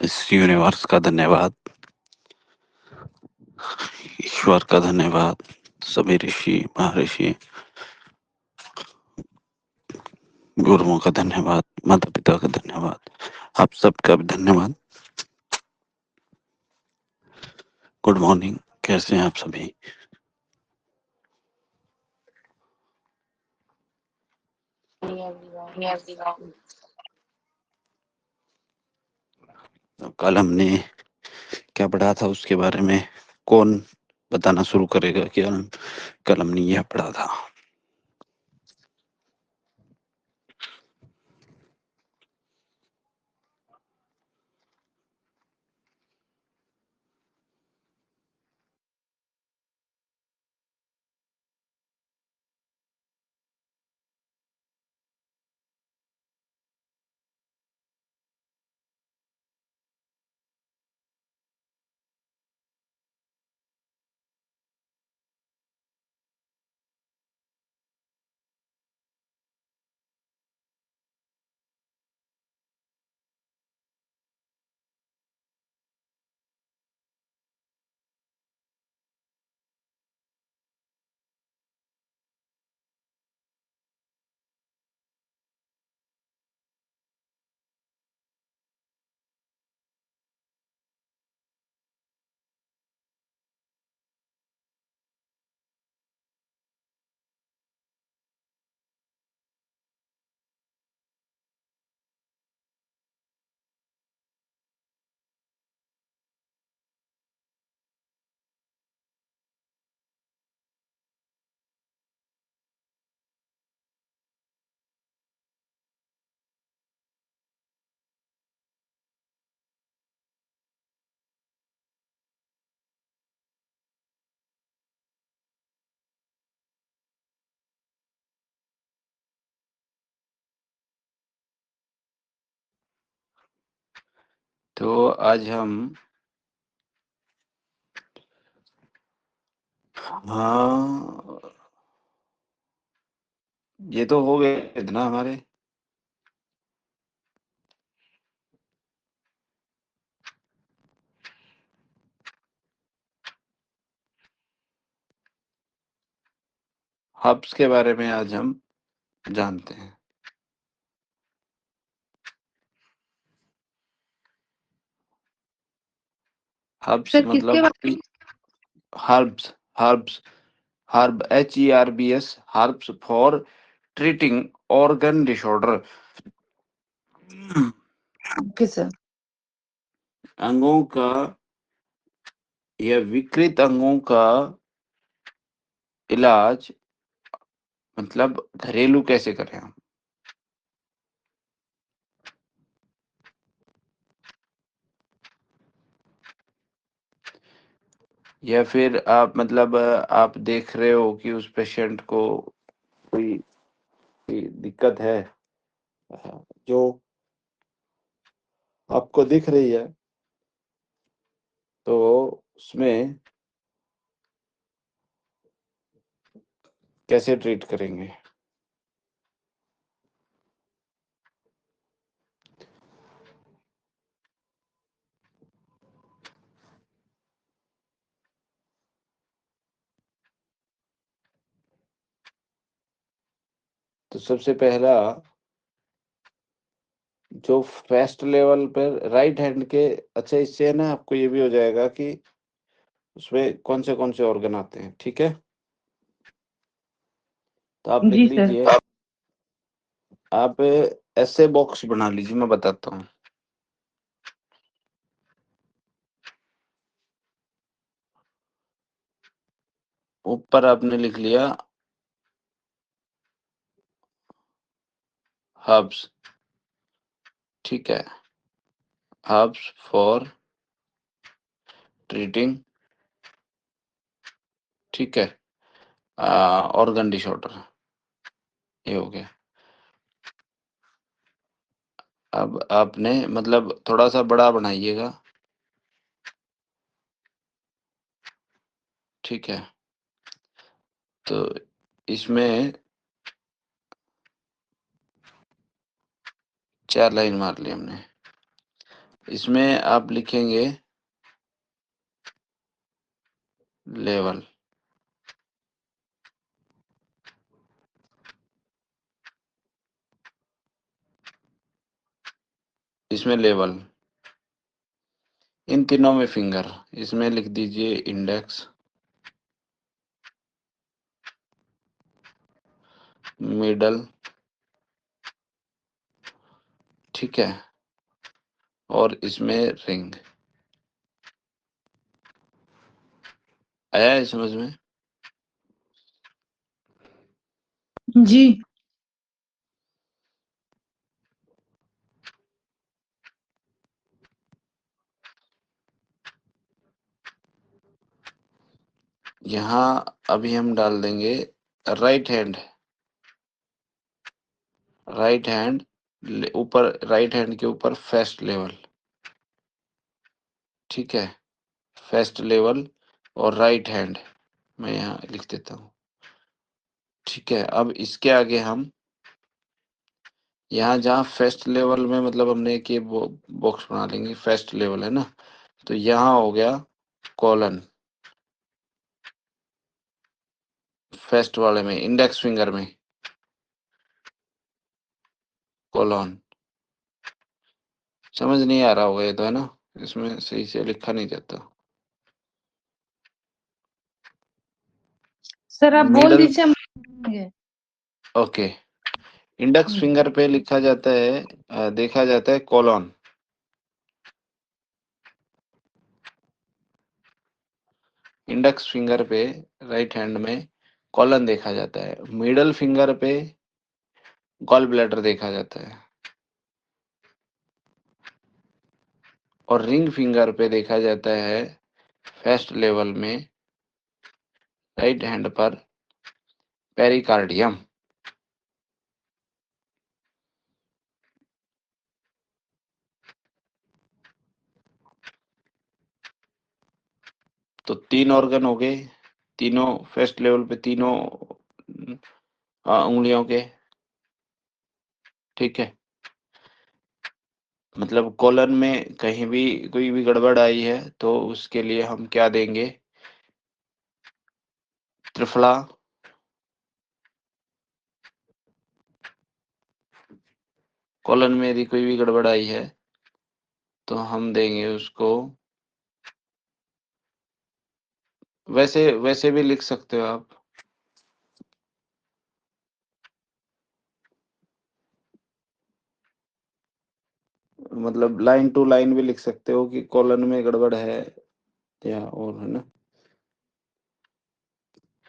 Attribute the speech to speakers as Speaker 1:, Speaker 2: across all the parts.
Speaker 1: इस यूनिवर्स का धन्यवाद, ईश्वर का धन्यवाद, सभी ऋषि महर्षि गुरुओं का धन्यवाद, माता पिता का धन्यवाद, आप सबका भी धन्यवाद। गुड मॉर्निंग, कैसे हैं आप सभी? कल हमने क्या पढ़ा था उसके बारे में कौन बताना शुरू करेगा कि कल हमने यह पढ़ा था? तो आज हम ये तो हो गए ना हमारे। हब्स के बारे में आज हम जानते हैं। हब्स मतलब herbs herbs herb HERBS herbs for treating organ disorder.
Speaker 2: Okay sir.
Speaker 1: अंगों का या विकृत अंगों का इलाज मतलब घरेलू कैसे करें हम? या फिर आप मतलब आप देख रहे हो कि उस पेशेंट को कोई दिक्कत है जो आपको दिख रही है, तो उसमें कैसे ट्रीट करेंगे? तो सबसे पहला जो फर्स्ट लेवल पर राइट हैंड के, अच्छा इससे है ना आपको ये भी हो जाएगा कि उसमें कौन से ऑर्गन आते हैं। ठीक है, तो आप लिख
Speaker 2: जी सर।
Speaker 1: लीजिए, आप ऐसे बॉक्स बना लीजिए, मैं बताता हूँ। ऊपर आपने लिख लिया हर्ब्स, ठीक है, हर्ब्स फॉर ट्रीटिंग, ठीक है, ऑर्गन डिसऑर्डर, ये हो गया। अब आपने मतलब थोड़ा सा बड़ा बनाइएगा, ठीक है, तो इसमें 4 लाइन मार ली हमने। इसमें आप लिखेंगे लेवल। इसमें लेवल, इन तीनों में फिंगर। इसमें लिख दीजिए इंडेक्स, मिडल, ठीक है, और इसमें रिंग। आया है समझ में?
Speaker 2: जी।
Speaker 1: यहाँ अभी हम डाल देंगे राइट हैंड। राइट हैंड ऊपर, राइट हैंड के ऊपर फर्स्ट लेवल, ठीक है, फर्स्ट लेवल और राइट हैंड मैं यहाँ लिख देता हूँ, ठीक है। अब इसके आगे हम यहाँ जहाँ फर्स्ट लेवल में मतलब हमने एक ये बॉक्स बना लेंगे, फर्स्ट लेवल है ना, तो यहाँ हो गया कॉलन, फर्स्ट वाले में इंडेक्स फिंगर में कॉलन। समझ नहीं आ रहा होगा ये तो, है ना, इसमें सही से लिखा नहीं जाता।
Speaker 2: सर आप बोल
Speaker 1: मिडल,
Speaker 2: दीजिए, हम लिखेंगे।
Speaker 1: ओके। इंडेक्स फिंगर पे लिखा जाता है, देखा जाता है कॉलन। इंडेक्स फिंगर पे राइट हैंड में कॉलन देखा जाता है, मिडल फिंगर पे गॉल ब्लैडर देखा जाता है, और रिंग फिंगर पे देखा जाता है फर्स्ट लेवल में राइट हैंड पर पेरिकार्डियम। तो 3 ऑर्गन हो गए, तीनों फर्स्ट लेवल पे, तीनों उंगलियों के, ठीक है। मतलब कॉलन में कहीं भी कोई भी गड़बड़ आई है तो उसके लिए हम क्या देंगे, त्रिफला। कॉलन में यदि कोई भी गड़बड़ आई है तो हम देंगे उसको, वैसे वैसे भी लिख सकते हो आप, मतलब लाइन टू लाइन भी लिख सकते हो कि कॉलन में गड़बड़ है या और, है ना।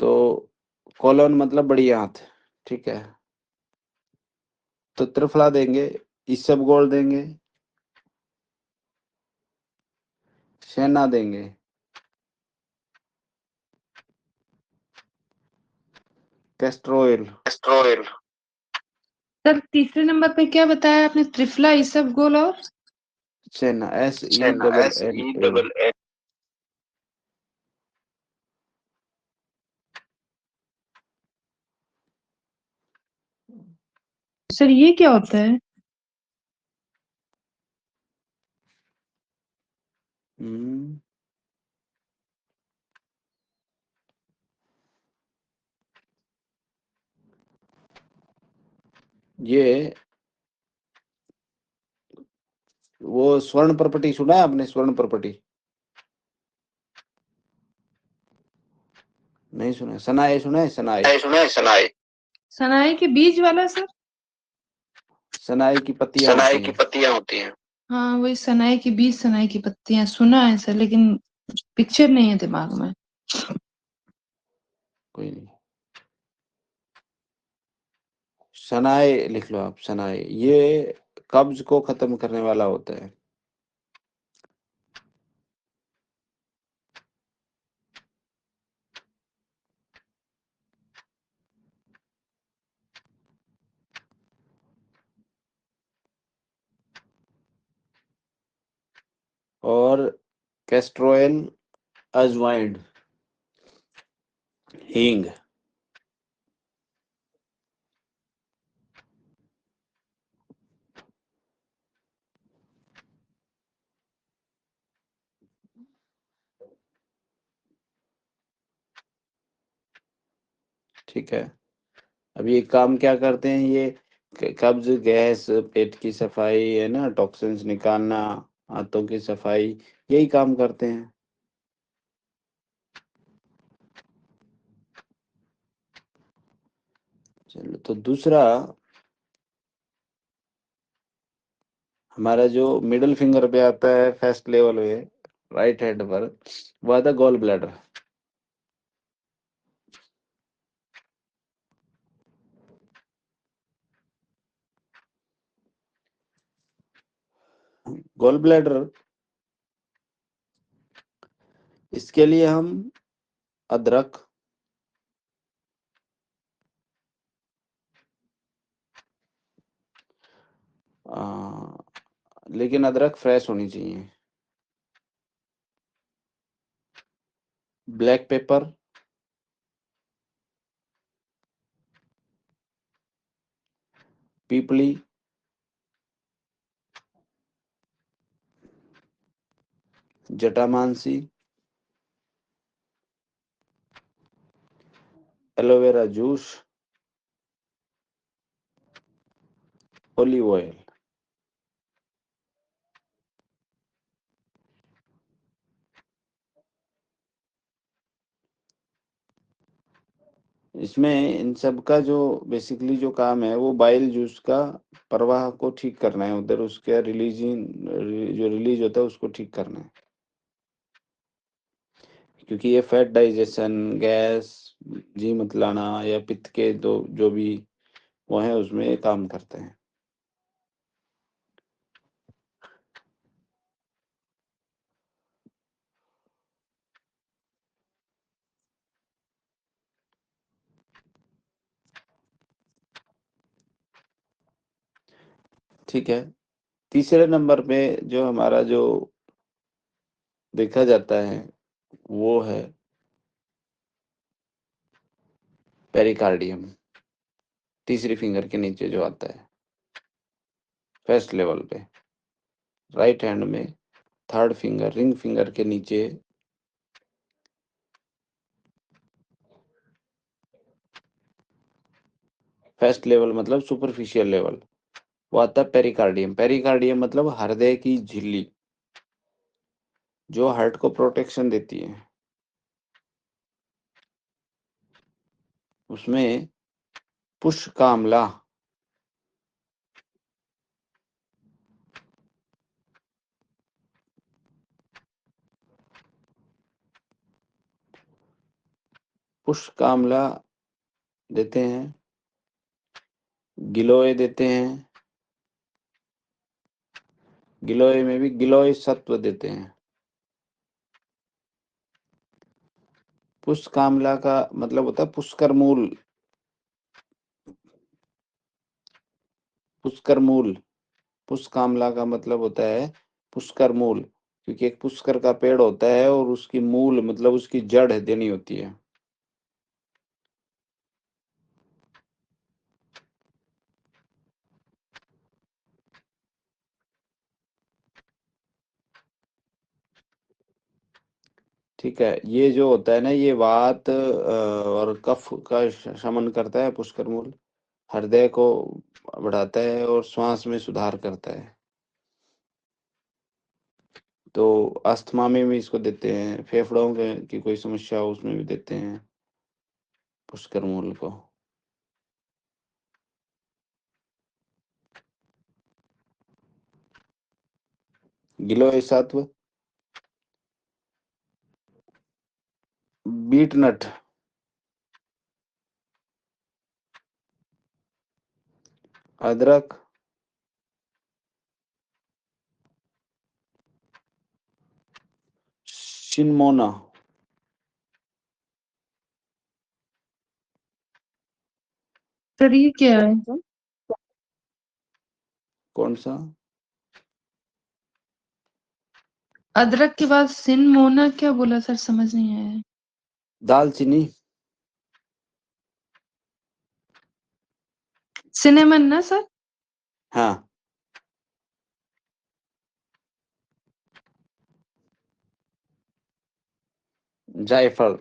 Speaker 1: तो कॉलन मतलब बड़ी आंत, ठीक है। तो त्रिफला देंगे, इसबगोल देंगे, सेना देंगे, कैस्ट्रोइल,
Speaker 2: एस्ट्रॉयल। सर तीसरे नंबर पे क्या बताया आपने? त्रिफला, इसबगोल और
Speaker 1: सेना, SE
Speaker 2: सेना,
Speaker 1: double
Speaker 2: S
Speaker 1: N
Speaker 2: E
Speaker 1: A.
Speaker 2: Double A. Sir ये क्या होता है?
Speaker 1: हम्म, ये वो स्वर्ण प्रपटी सुना है आपने? स्वर्ण प्रपटी नहीं सुना है? सनाए सुना है? सनाए,
Speaker 2: सुना है सनाई। सनाई के बीज वाला सर?
Speaker 1: सनाए की पत्तियां
Speaker 2: सनाई
Speaker 1: होती
Speaker 2: की
Speaker 1: हैं।
Speaker 2: पत्तियां होती हैं। हाँ वही सनाई के बीज, सनाई की पत्तियां सुना है सर, लेकिन पिक्चर नहीं है दिमाग में।
Speaker 1: कोई नहीं, सनाए लिख लो आप, सनाए। ये कब्ज को खत्म करने वाला होता है। और कैस्ट्रोइल, अजवाइन, हींग, ठीक है। अब ये काम क्या करते हैं, ये कब्ज, गैस, पेट की सफाई है ना, टॉक्सिन्स निकालना, हाथों की सफाई, यही काम करते हैं। चलो, तो दूसरा हमारा जो मिडिल फिंगर पे आता है, फर्स्ट लेवल पे, राइट हैंड पर, वो आता है गॉल ब्लैडर। गॉल ब्लैडर, इसके लिए हम अदरक, लेकिन अदरक फ्रेश होनी चाहिए, ब्लैक पेपर, पीपली, जटामांसी, एलोवेरा जूस, ऑलिव ऑयल। इसमें इन सब का जो बेसिकली जो काम है, वो बाइल जूस का प्रवाह को ठीक करना है, उधर उसके रिलीजिंग जो रिलीज होता है उसको ठीक करना है, क्योंकि ये फैट डाइजेशन, गैस, जी मतलाना या पित्त के दो जो भी वो है उसमें ये काम करते हैं। ठीक है। तीसरे नंबर पे जो हमारा जो देखा जाता है वो है पेरिकार्डियम, तीसरी फिंगर के नीचे जो आता है, फर्स्ट लेवल पे, राइट हैंड में, थर्ड फिंगर, रिंग फिंगर के नीचे, फर्स्ट लेवल मतलब सुपरफिशियल लेवल, वो आता है पेरिकार्डियम। पेरिकार्डियम मतलब हृदय की झिल्ली, जो हार्ट को प्रोटेक्शन देती है। उसमें पुष्ककामला, पुष्ककामला देते हैं, गिलोय देते हैं, गिलोय में भी गिलोय सत्व देते हैं। पुष्ककामला का मतलब होता है पुष्कर मूल, पुष्कर मूल। पुष्ककामला का मतलब होता है पुष्कर मूल, क्योंकि एक पुष्कर का पेड़ होता है और उसकी मूल मतलब उसकी जड़ देनी होती है। ठीक है, ये जो होता है ना, ये वात और कफ का शमन करता है पुष्कर मूल, हृदय को बढ़ाता है और श्वास में सुधार करता है। तो अस्थमा में भी इसको देते हैं, फेफड़ों के की कोई समस्या हो उसमें भी देते हैं पुष्कर मूल को। गिलोय सत्व, बीट नट, अदरक, सिनमोना,
Speaker 2: सर ये क्या है?
Speaker 1: कौन सा?
Speaker 2: अदरक के बाद सिनमोना क्या बोला सर, समझ नहीं आया।
Speaker 1: दालचीनी,
Speaker 2: सिनेमन ना सर?
Speaker 1: हाँ, जायफल,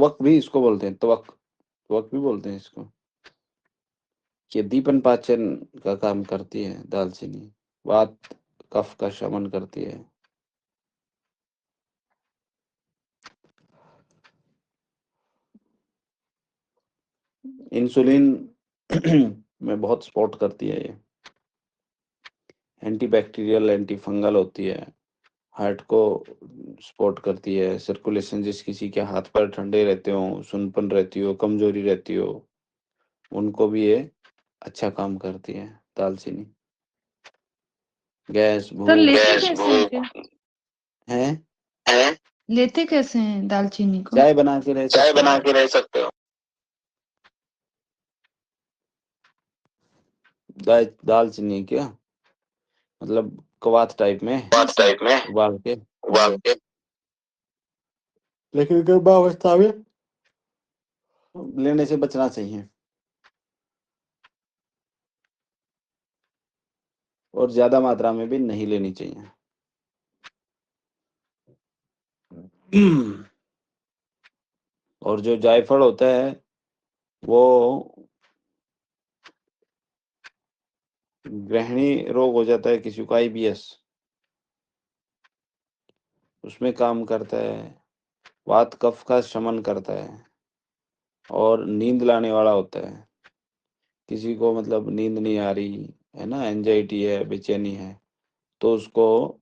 Speaker 1: तवक भी इसको बोलते हैं, तवक तवक भी बोलते हैं इसको। ये दीपन पाचन का काम करती है दालचीनी, वात कफ का शमन करती है। इंसुलिन में बहुत सपोर्ट करती है ये, एंटीबैक्टीरियल एंटी फंगल होती है, हार्ट को सपोर्ट करती है, सर्कुलेशन, जिस किसी के हाथ पैर ठंडे रहते हो, सुनपन रहती हो, कमजोरी रहती हो, उनको भी ये अच्छा काम करती है दालचीनी। गैस
Speaker 2: सर
Speaker 1: भूख
Speaker 2: लेते कैसे हैं फिर?
Speaker 1: है,
Speaker 2: लेते कैसे हैं दालचीनी को?
Speaker 1: चाय बना के रह
Speaker 2: चाय
Speaker 1: सकते
Speaker 2: बना
Speaker 1: हो।
Speaker 2: के रह सकते हो।
Speaker 1: दालचीनी क्या मतलब कवात टाइप में
Speaker 2: बात टाइप में
Speaker 1: उबाल के,
Speaker 2: उबाल के।
Speaker 1: लेकिन गर्भावस्था में लेने से बचना चाहिए, और ज्यादा मात्रा में भी नहीं लेनी चाहिए। और जो जायफल होता है वो गृहिणी रोग हो जाता है किसी को, आईबीएस, उसमें काम करता है, वात कफ का शमन करता है, और नींद लाने वाला होता है। किसी को मतलब नींद नहीं आ रही है ना, एंजाइटी है, बेचैनी है, तो उसको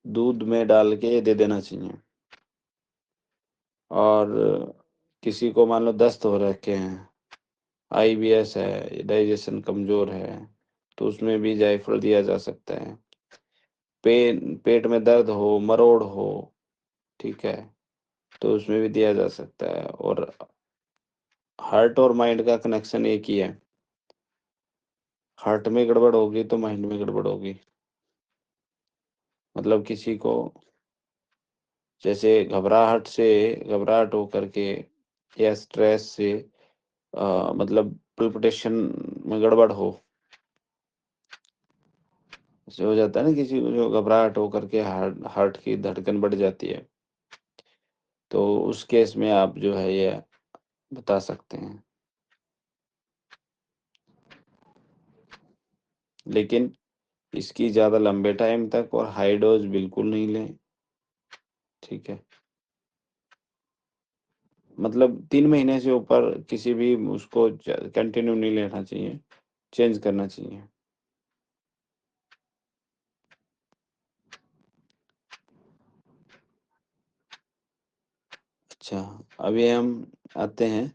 Speaker 1: दूध में डाल के दे देना चाहिए। और किसी को मान लो दस्त हो रखे हैं, आईबीएस है, डाइजेशन कमजोर है, तो उसमें भी जायफल दिया जा सकता है। पेट में दर्द हो, मरोड़ हो, ठीक है, तो उसमें भी दिया जा सकता है। और हार्ट और माइंड का कनेक्शन एक ही है, हार्ट में गड़बड़ होगी तो माइंड में गड़बड़ होगी। मतलब किसी को जैसे घबराहट हो करके, या स्ट्रेस से मतलब पल्पिटेशन में गड़बड़ हो, ऐसे हो जाता है ना किसी को, जो घबराहट हो करके हार्ट हार्ट की धड़कन बढ़ जाती है, तो उस केस में आप जो है ये बता सकते हैं। लेकिन इसकी ज़्यादा लंबे टाइम तक और हाई डोज बिल्कुल नहीं लें, ठीक है। मतलब 3 महीने से ऊपर किसी भी उसको कंटिन्यू नहीं लेना चाहिए, चेंज करना चाहिए। अच्छा, अभी हम आते हैं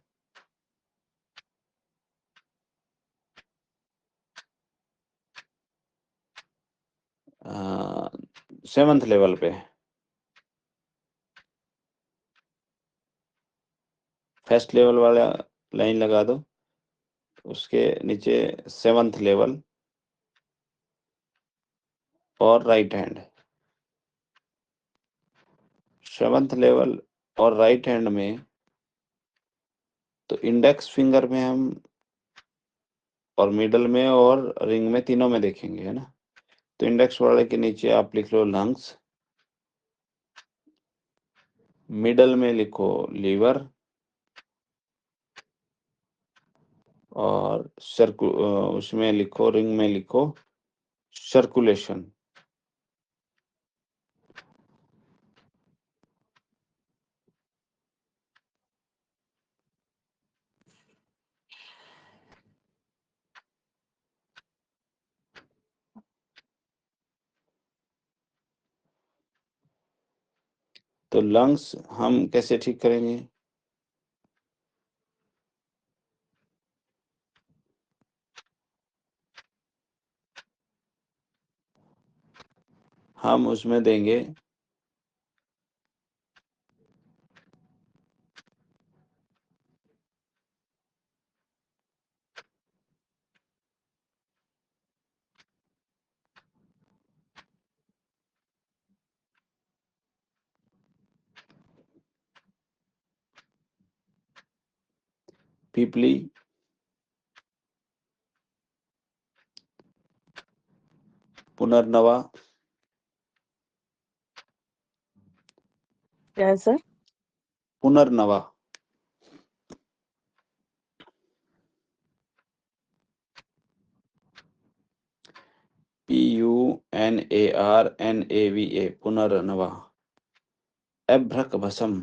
Speaker 1: सेवंथ लेवल पे। फर्स्ट लेवल वाला लाइन लगा दो, उसके नीचे सेवंथ लेवल और राइट हैंड। सेवंथ लेवल और राइट हैंड में तो इंडेक्स फिंगर में हम, और मिडल में और रिंग में, तीनों में देखेंगे, है ना। तो इंडेक्स वाले के नीचे आप लिख लो लंग्स, मिडल में लिखो लीवर, और उसमें लिखो, रिंग में लिखो सर्कुलेशन। तो लंग्स हम कैसे ठीक करेंगे? हम उसमें देंगे पीपली, पुनर्नवा,
Speaker 3: क्या है सर?
Speaker 1: पुनर्नवा, PUNARNAVA, पुनर्नवा। अभ्रकभसम।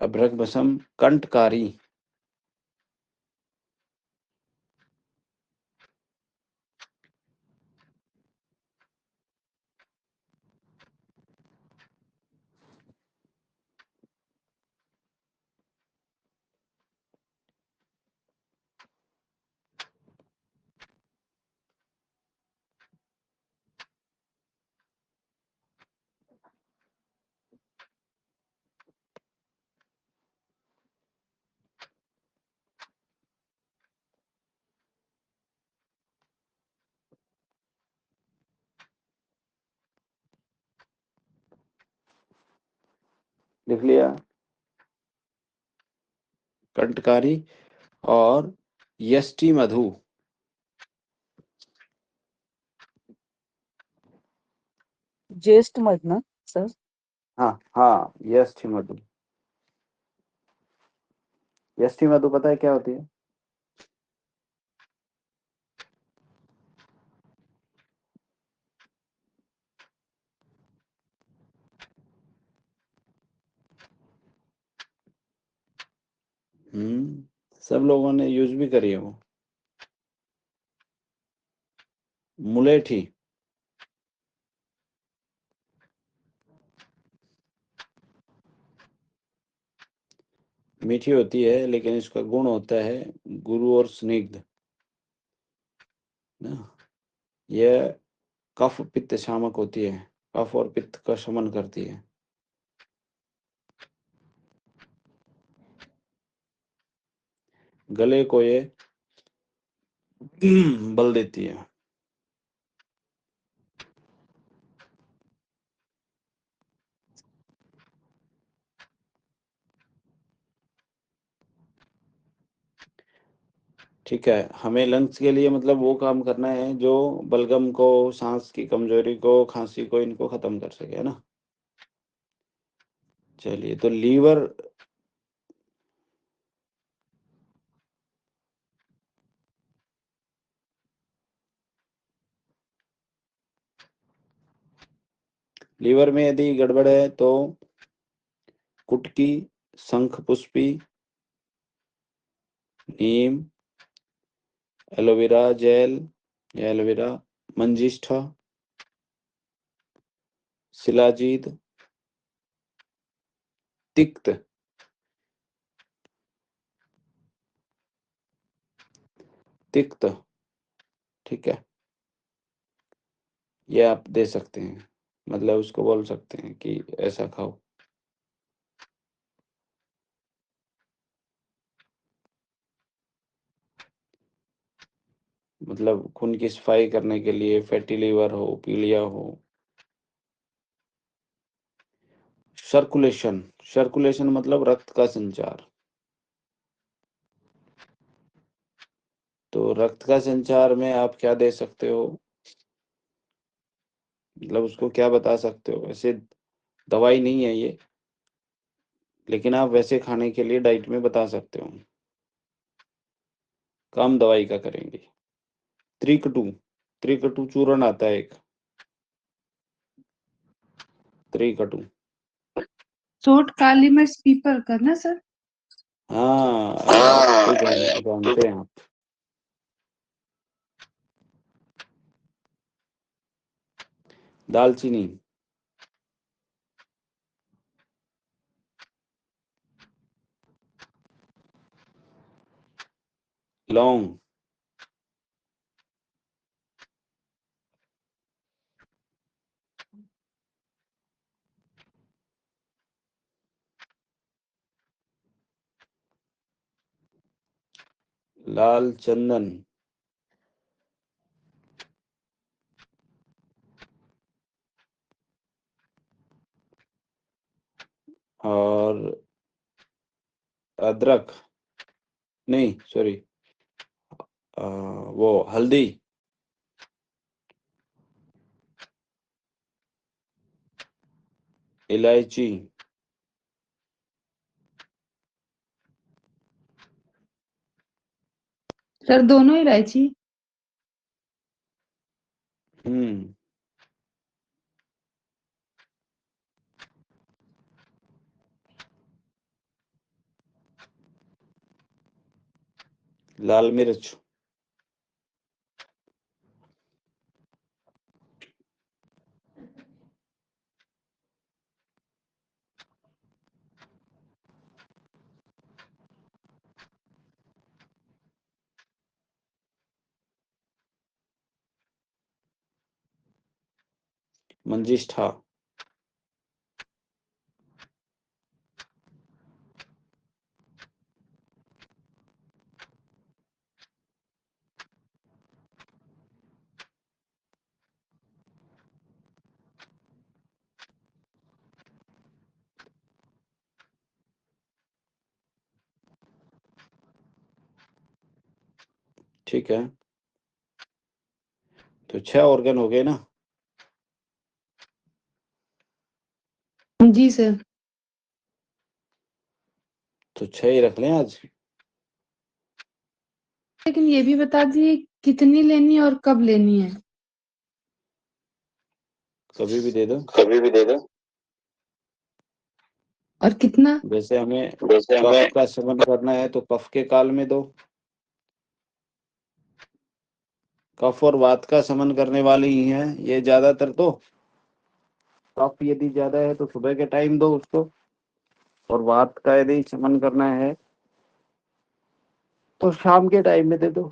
Speaker 1: अभ्रकभसम कंटकारी। लिख लिया। कंटकारी और यष्टि मधु।
Speaker 3: ज्येष्ठ मध ना सर?
Speaker 1: हाँ हाँ, यष्टि मधु। यष्टि मधु पता है क्या होती है? सब लोगों ने यूज भी करी है वो। मुलेठी। मीठी होती है लेकिन इसका गुण होता है गुरु और स्निग्ध ना। यह कफ पित्त शामक होती है, कफ और पित्त का शमन करती है। गले को ये बल देती है। ठीक है, हमें लंग्स के लिए मतलब वो काम करना है जो बलगम को, सांस की कमजोरी को, खांसी को, इनको खत्म कर सके, है ना। चलिए, तो लीवर। लीवर में यदि गड़बड़ है तो कुटकी, शंख पुष्पी, नीम, एलोवेरा जेल या एलोवेरा, मंजिष्ठा, शिलाजीत, तिक्त, तिक्त। ठीक है, ये आप दे सकते हैं, मतलब उसको बोल सकते हैं कि ऐसा खाओ। मतलब खून की सफाई करने के लिए, फैटी लीवर हो, पीलिया हो। सर्कुलेशन, सर्कुलेशन मतलब रक्त का संचार। तो रक्त का संचार में आप क्या दे सकते हो, मतलब उसको क्या बता सकते हो? वैसे दवाई नहीं है ये, लेकिन आप वैसे खाने के लिए डाइट में बता सकते हो। काम दवाई का करेंगे। त्रिकटु, त्रिकटु चूर्ण आता है एक, त्रिकटु।
Speaker 2: सोट, काली मिर्च, पीपल करना सर।
Speaker 1: हाँ, तो जानते हैं आप। दालचीनी, लौंग, लाल चंदन, और अदरक, नहीं सॉरी, वो हल्दी, इलायची,
Speaker 2: सर दोनों इलायची।
Speaker 1: लाल मिर्च, मंजिष्ठा, ठीक है। तो 6 ऑर्गन हो गए ना।
Speaker 2: जी सर।
Speaker 1: तो 6 ही रख लें आज।
Speaker 2: लेकिन ये भी बता दीजिए कितनी लेनी है और कब लेनी है।
Speaker 1: कभी भी दे दो।
Speaker 3: कभी भी दे दो।
Speaker 2: और कितना।
Speaker 1: जैसे हमें
Speaker 3: जैसे
Speaker 1: कफ
Speaker 3: हमें
Speaker 1: का सेवन करना है तो कफ के काल में दो। कफ और वात का समन करने वाली ही है ये ज्यादातर। तो कफ यदि ज्यादा है तो सुबह के टाइम दो उसको, और वात का यदि समन करना है तो शाम के टाइम में दे दो,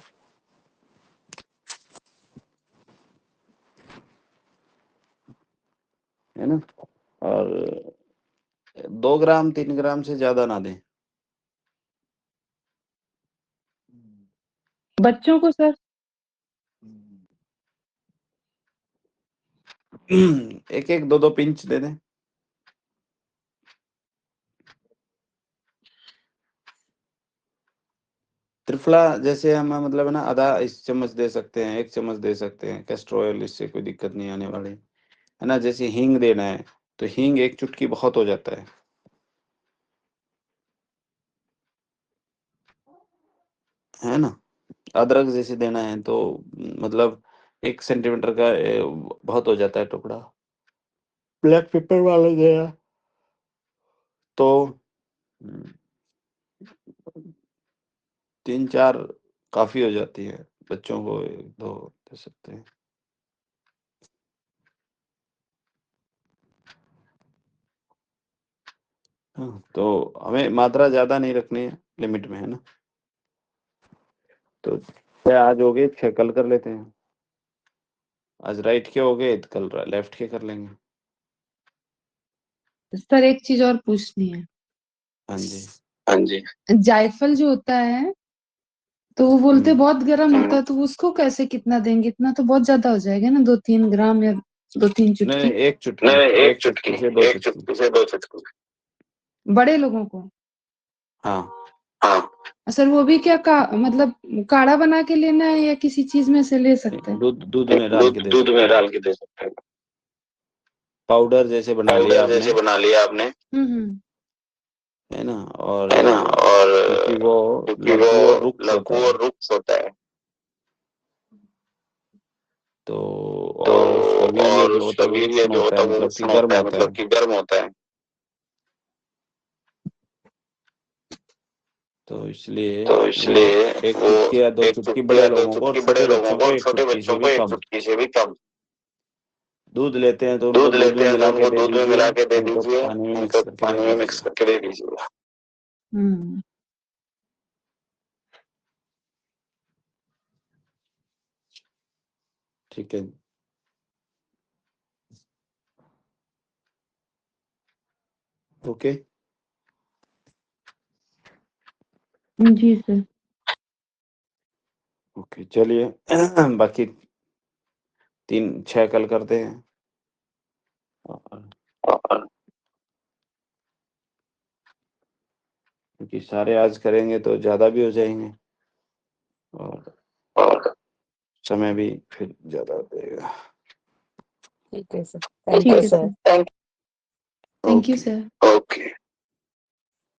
Speaker 1: है ना। और 2 ग्राम 3 ग्राम से ज्यादा ना दें।
Speaker 2: बच्चों को सर।
Speaker 1: एक एक 2 2 पिंच दे दें। त्रिफला जैसे हम मतलब है ना, आधा इस चम्मच दे सकते हैं, 1 चम्मच दे सकते हैं कैस्टर ऑयल, इससे कोई दिक्कत नहीं आने वाली है ना। जैसे हींग देना है तो हींग 1 चुटकी बहुत हो जाता है ना। अदरक जैसे देना है तो मतलब 1 सेंटीमीटर का बहुत हो जाता है टुकड़ा। ब्लैक पेपर वाला गया तो 3 4 काफी हो जाती है। बच्चों को 1 2 दे सकते हैं। हाँ, तो हमें मात्रा ज्यादा नहीं रखनी है, लिमिट में, है ना। तो 6 आज हो गए, 6 कल कर लेते हैं। आज राइट के हो गए तो कल लेफ्ट के कर लेंगे।
Speaker 2: सर एक चीज और पूछनी है।
Speaker 1: हाँ जी।
Speaker 3: हाँ जी।
Speaker 2: जायफल जो होता है तो वो बोलते
Speaker 1: हम्म।
Speaker 2: बहुत गर्म होता है, तो उसको कैसे कितना देंगे। इतना तो बहुत ज्यादा हो जाएगा ना, 2 3 ग्राम या 2 3
Speaker 1: नहीं
Speaker 2: चुटकी।
Speaker 1: 1 चुटकी,
Speaker 3: नहीं,
Speaker 1: 1
Speaker 3: एक चुटकी,
Speaker 1: चुटकी से 2
Speaker 3: एक
Speaker 1: चुटकी।
Speaker 3: चुटकी से 2 चुटकी।
Speaker 2: बड़े लोगों को।
Speaker 1: हाँ।
Speaker 3: हाँ।
Speaker 2: सर वो भी क्या मतलब काढ़ा बना के लेना है या किसी चीज में से ले सकते हैं।
Speaker 1: दूध दूध में डाल के
Speaker 3: दूध
Speaker 1: दे
Speaker 3: दूध
Speaker 1: सकते
Speaker 3: में
Speaker 1: हैं।
Speaker 3: डाल के दे सकते हैं।
Speaker 1: पाउडर जैसे बना लिया
Speaker 3: पाउडर
Speaker 1: आपने,
Speaker 3: जैसे बना लिया आपने,
Speaker 2: हम्म।
Speaker 1: है ना। और
Speaker 3: है ना। और
Speaker 1: क्योंकि वो
Speaker 3: क्योंकि वो
Speaker 1: लघु और रुक्ष
Speaker 3: लघु
Speaker 1: होता है
Speaker 3: और रुक्ष होता है,
Speaker 1: तो,
Speaker 3: तो
Speaker 1: और उसका वीर्य
Speaker 3: और
Speaker 1: जो होता
Speaker 3: उसका
Speaker 1: है वो
Speaker 3: वीर्य
Speaker 1: उष्ण
Speaker 3: जो
Speaker 1: होता
Speaker 3: होता
Speaker 1: है,
Speaker 3: है वो
Speaker 1: मतलब कि
Speaker 3: उष्ण
Speaker 1: गर्म
Speaker 3: होता है,
Speaker 1: होता
Speaker 3: मतलब
Speaker 1: है।
Speaker 3: कि गर्म होता है।
Speaker 1: तो इसलिए
Speaker 3: तो
Speaker 1: वो
Speaker 3: इसलिए
Speaker 1: 1
Speaker 3: वो
Speaker 1: चुटकी या 2
Speaker 3: 1
Speaker 1: चुटकी
Speaker 3: चुटकी
Speaker 1: बड़े
Speaker 3: या 2
Speaker 1: लोगों को, और
Speaker 3: चुटकी बड़े
Speaker 1: छोटे
Speaker 3: लोगों
Speaker 1: बच्चों
Speaker 3: को,
Speaker 1: को
Speaker 3: और
Speaker 1: 1
Speaker 3: छोटे
Speaker 1: चुटकी से
Speaker 3: बच्चों
Speaker 1: भी
Speaker 3: को 1
Speaker 1: कम।
Speaker 3: चुटकी से भी कम।
Speaker 1: दूध लेते हैं तो उनको
Speaker 3: दूध
Speaker 1: दूध
Speaker 3: लेते
Speaker 1: में
Speaker 3: हैं तो
Speaker 1: मिला के
Speaker 3: उनको
Speaker 1: दे
Speaker 3: दूध में
Speaker 1: दीजिए,
Speaker 3: मिला के दे
Speaker 1: नहीं तो
Speaker 3: दीजिए,
Speaker 1: पानी में
Speaker 3: नहीं
Speaker 1: मिक्स
Speaker 3: तो
Speaker 1: करके दे
Speaker 3: पानी में मिक्स
Speaker 1: दीजिएगा।
Speaker 3: करके दे दीजिएगा।
Speaker 2: हम्म।
Speaker 1: ठीक है। ओके।
Speaker 2: जी सर।
Speaker 1: ओके, चलिए बाकी 6 कल करते हैं और क्योंकि सारे आज करेंगे तो ज़्यादा भी हो जाएँगे और समय भी फिर ज़्यादा हो जाएगा।
Speaker 4: ठीक है सर,
Speaker 2: ठीक
Speaker 4: थैंक यू
Speaker 2: है
Speaker 4: sir.
Speaker 2: Sir, thank you
Speaker 1: okay.
Speaker 2: Sir.
Speaker 3: Okay.